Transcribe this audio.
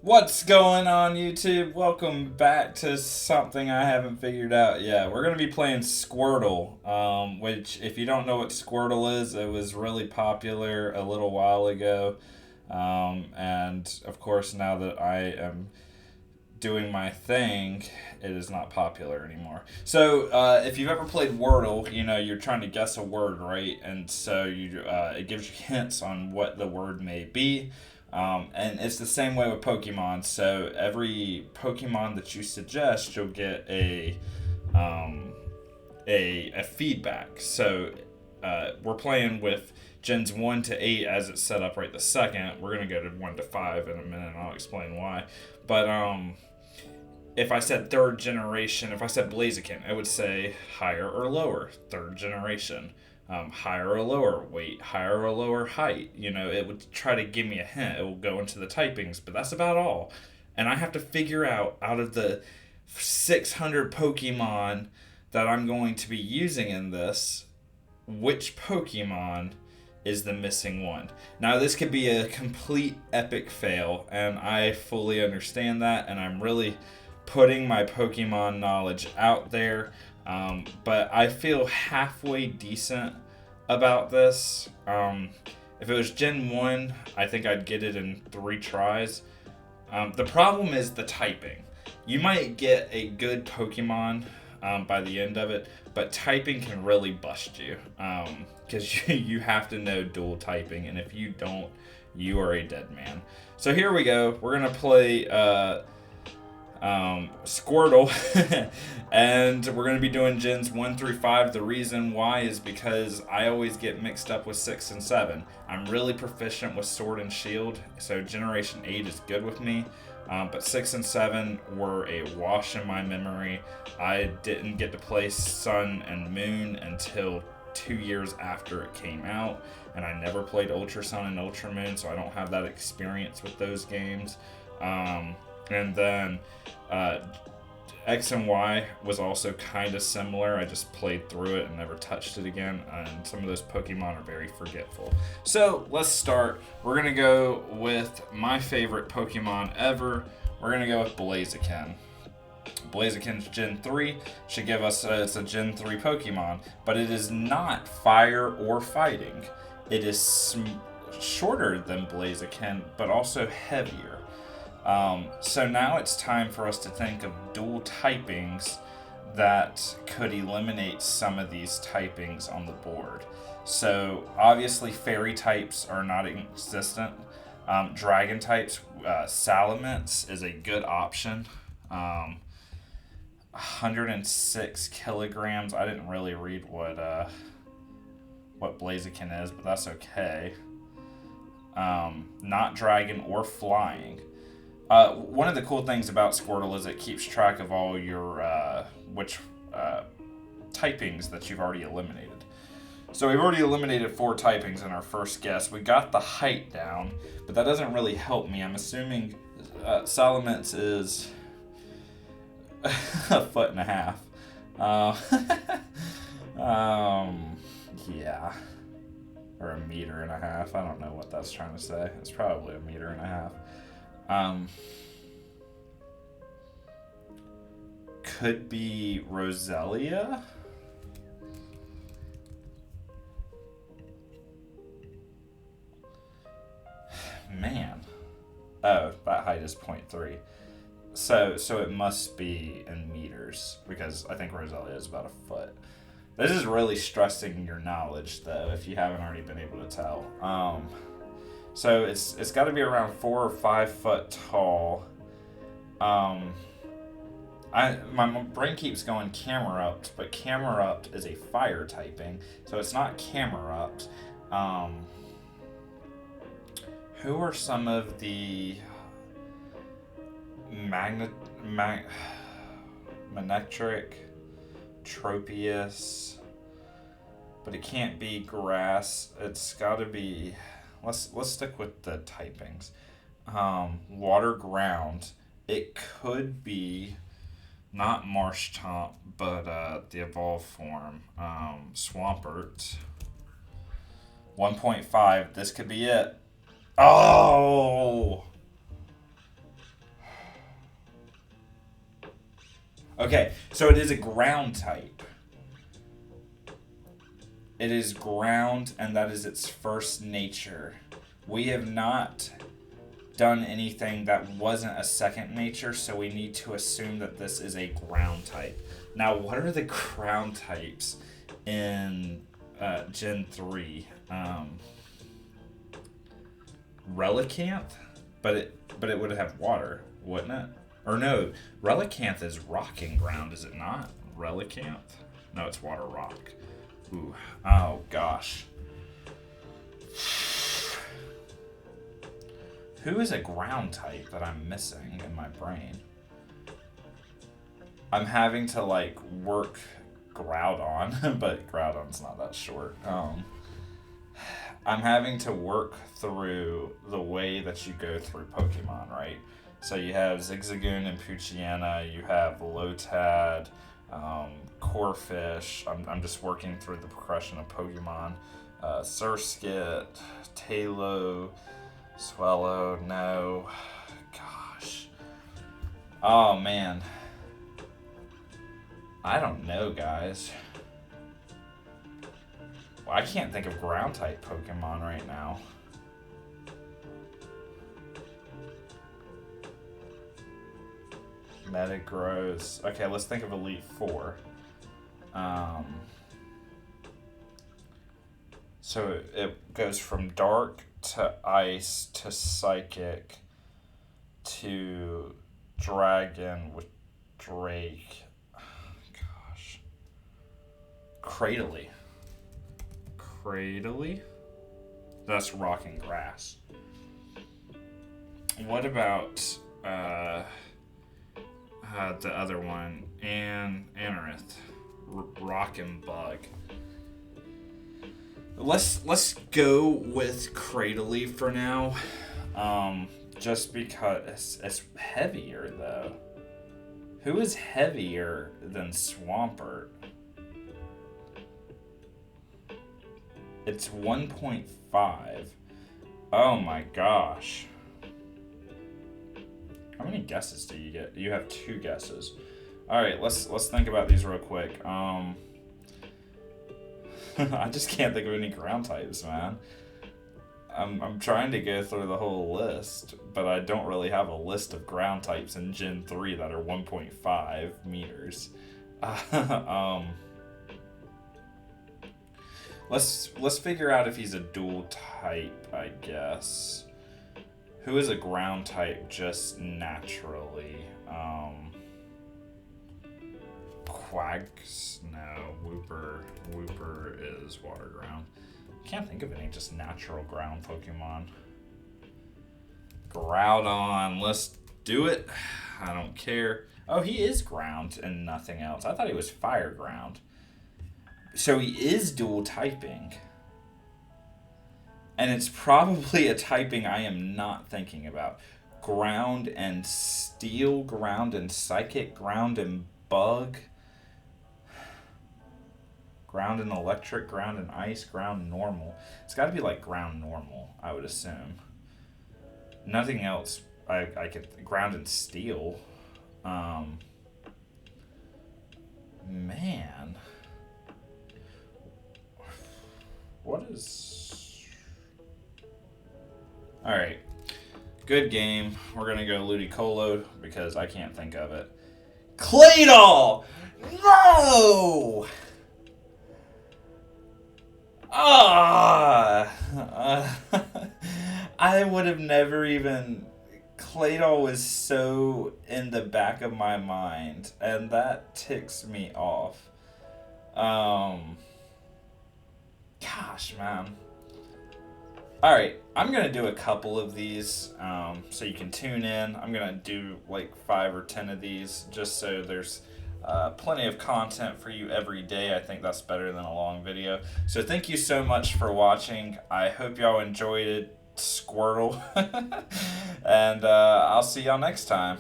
What's going on, YouTube? Welcome back to something I haven't figured out yet. We're going to be playing Squirtle, which, if you don't know what Squirtle is, it was really popular a little while ago. And, of course, now that I am doing my thing, it is not popular anymore. So, if you've ever played Wordle, you know, you're trying to guess a word, right? And so it gives you hints on what the word may be. And it's the same way with Pokemon. So every Pokemon that you suggest, you'll get um, a feedback. So we're playing with Gens 1 to 8 as it's set up right this second. We're going to go to 1 to 5 in a minute, and I'll explain why. But if I said third generation, if I said Blaziken, it would say higher or lower, third generation. Higher or lower weight, higher or lower height. You know, it would try to give me a hint. It will go into the typings, but that's about all. And I have to figure out of the 600 Pokemon that I'm going to be using in this, which Pokemon is the missing one. Now, this could be a complete epic fail, and I fully understand that, and I'm really putting my Pokemon knowledge out there. But I feel halfway decent about this. If it was Gen 1, I think I'd get it in 3 tries. The problem is the typing. You might get a good Pokemon by the end of it, but typing can really bust you. Because you have to know dual typing, and if you don't, you are a dead man. So here we go. We're going to play Squirtle, and we're going to be doing Gens 1 through 5. The reason why is because I always get mixed up with 6 and 7. I'm really proficient with Sword and Shield, so Generation 8 is good with me, but 6 and 7 were a wash in my memory. I didn't get to play Sun and Moon until 2 years after it came out, and I never played Ultra Sun and Ultra Moon, so I don't have that experience with those games. And then X and Y was also kind of similar. I just played through it and never touched it again. And some of those Pokemon are very forgetful. So let's start. We're going to go with my favorite Pokemon ever. We're going to go with Blaziken. Blaziken's Gen 3 should give us it's a Gen 3 Pokemon, but it is not fire or fighting. It is shorter than Blaziken, but also heavier. So now it's time for us to think of dual typings that could eliminate some of these typings on the board. So obviously fairy types are not existent. Dragon types, Salamence is a good option. 106 kilograms. I didn't really read what Blaziken is, but that's okay. Not dragon or flying. One of the cool things about Squirtle is it keeps track of all your which typings that you've already eliminated. So we've already eliminated 4 typings in our first guess. We got the height down, but that doesn't really help me. I'm assuming Salamence is a foot and a half. Yeah. Or a meter and a half. I don't know what that's trying to say. It's probably a meter and a half. Could be Roselia. Man. Oh, that height is 0.3. So it must be in meters, because I think Roselia is about a foot. This is really stressing your knowledge, though, if you haven't already been able to tell. So it's got to be around 4 or 5 foot tall. My brain keeps going Camerupt, but Camerupt is a fire typing, so it's not Camerupt. Who are some of the Manectric, Tropius? But it can't be grass. It's got to be. Let's stick with the typings. Water, ground. It could be not Marshtomp, but the evolved form. Swampert. 1.5. This could be it. Oh! Okay, so it is a ground type. It is ground, and that is its first nature. We have not done anything that wasn't a second nature, so we need to assume that this is a ground type. Now, what are the ground types in Gen 3? Relicanth? But it would have water, wouldn't it? Or no, Relicanth is rocking ground, is it not? Relicanth? No, it's water rock. Ooh. Oh, gosh. Who is a ground type that I'm missing in my brain? I'm having to, like, work Groudon, but Groudon's not that short. I'm having to work through the way that you go through Pokemon, right? So you have Zigzagoon and Poochyena, you have Lotad, Corphish. I'm just working through the progression of Pokemon. Surskit, Talo, Swallow, no. Gosh. Oh, man. I don't know, guys. Well, I can't think of ground-type Pokemon right now. Metagross. Okay, let's think of Elite Four. So it goes from Dark to Ice to Psychic to Dragon with Drake. Gosh. Cradily. That's Rock and Grass. What about the other one? Anorith. Rock and Bug. Let's go with Cradily for now. Just because it's heavier though. Who is heavier than Swampert? It's 1.5. Oh my gosh. How many guesses do you get? You have 2 guesses. Alright, let's think about these real quick. I just can't think of any ground types, man. I'm trying to go through the whole list, but I don't really have a list of ground types in Gen 3 that are 1.5 meters. Let's figure out if he's a dual type, I guess. Who is a ground type just naturally? Quags? No. Wooper is water ground. Can't think of any just natural ground Pokemon. Groudon, let's do it. I don't care. Oh, he is ground and nothing else. I thought he was fire ground. So he is dual typing. And it's probably a typing I am not thinking about. Ground and steel, ground and psychic, ground and bug. Ground and electric, ground and ice, ground normal. It's got to be like ground normal, I would assume. Nothing else I could... Ground and steel. Man. What is... Alright. Good game. We're going to go Ludicolo because I can't think of it. Claydol! No! I would have never even... Claydol was so in the back of my mind, and that ticks me off. Gosh, man. Alright, I'm going to do a couple of these so you can tune in. I'm going to do like 5 or 10 of these just so there's plenty of content for you every day. I think that's better than a long video. So thank you so much for watching. I hope y'all enjoyed it, Squirtle. And I'll see y'all next time.